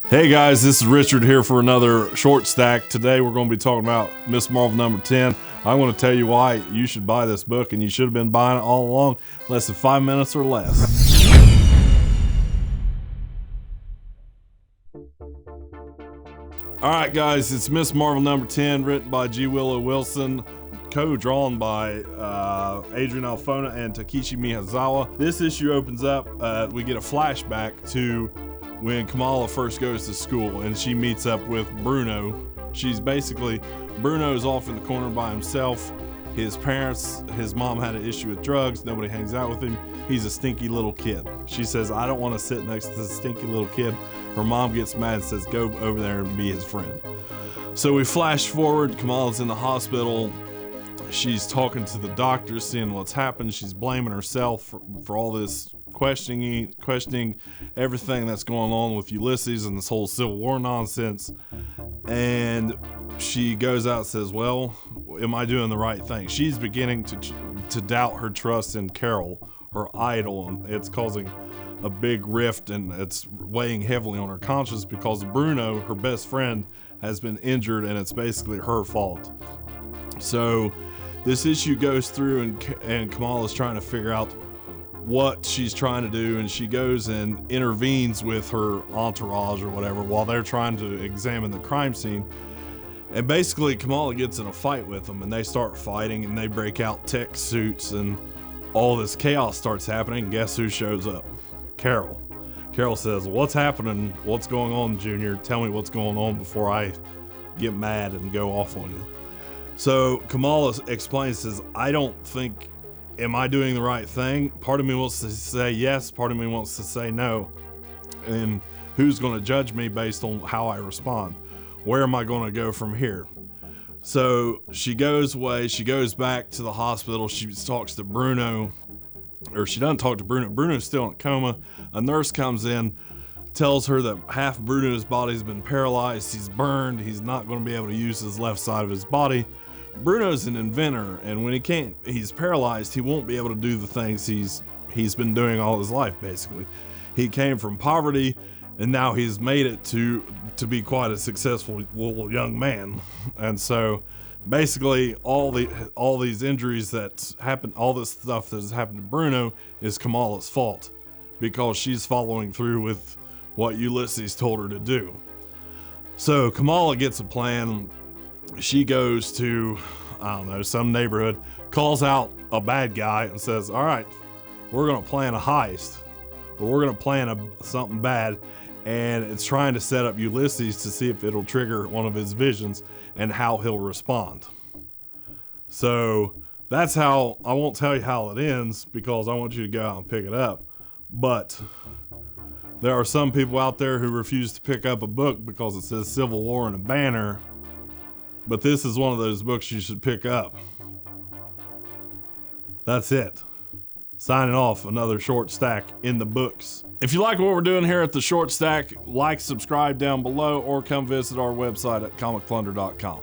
Hey guys, this is Richard here for another short stack. Today we're going to be talking about Miss Marvel number 10. I'm going to tell you why you should buy this book, and you should have been buying it all along, less than 5 minutes or less. Alright guys, it's Miss Marvel number 10, written by Willow Wilson, co-drawn by Adrian Alphona and Takeshi Miyazawa. This issue opens up, we get a flashback to when Kamala first goes to school and she meets up with Bruno. Bruno's off in the corner by himself. His mom had an issue with drugs. Nobody hangs out with him. He's a stinky little kid. She says, I don't want to sit next to this stinky little kid. Her mom gets mad and says, go over there and be his friend. So we flash forward. Kamala's in the hospital. She's talking to the doctor, seeing what's happened. She's blaming herself for all this questioning everything that's going on with Ulysses and this whole Civil War nonsense. And she goes out and says, well, am I doing the right thing? She's beginning to doubt her trust in Carol, her idol, and it's causing a big rift, and it's weighing heavily on her conscience because Bruno, her best friend, has been injured, and it's basically her fault. So this issue goes through, and Kamala's trying to figure out what she's trying to do, and she goes and intervenes with her entourage or whatever while they're trying to examine the crime scene. And basically Kamala gets in a fight with them, and they start fighting, and they break out tech suits, and all this chaos starts happening. Guess who shows up? Carol. Carol says, what's happening? What's going on, Junior? Tell me what's going on before I get mad and go off on you. So Kamala explains, says, I don't think, am I doing the right thing? Part of me wants to say yes, part of me wants to say no. And who's going to judge me based on how I respond? Where am I going to go from here? So she goes away, she goes back to the hospital, she talks to Bruno, or she doesn't talk to Bruno. Bruno's still in a coma. A nurse comes in, tells her that half Bruno's body's been paralyzed, he's burned, he's not going to be able to use his left side of his body. Bruno's an inventor, and when he's paralyzed, he won't be able to do the things he's been doing all his life, basically. He came from poverty, and now he's made it to be quite a successful young man. And so basically all these injuries that happened, all this stuff that has happened to Bruno is Kamala's fault, because she's following through with what Ulysses told her to do. So Kamala gets a plan. She goes to, I don't know, some neighborhood, calls out a bad guy and says, all right, we're going to plan a heist, or we're going to plan something bad. And it's trying to set up Ulysses to see if it'll trigger one of his visions and how he'll respond. So that's how, I won't tell you how it ends because I want you to go out and pick it up. But there are some people out there who refuse to pick up a book because it says Civil War in a banner. But this is one of those books you should pick up. That's it. Signing off, another short stack in the books. If you like what we're doing here at the Short Stack, like, subscribe down below, or come visit our website at comicplunder.com.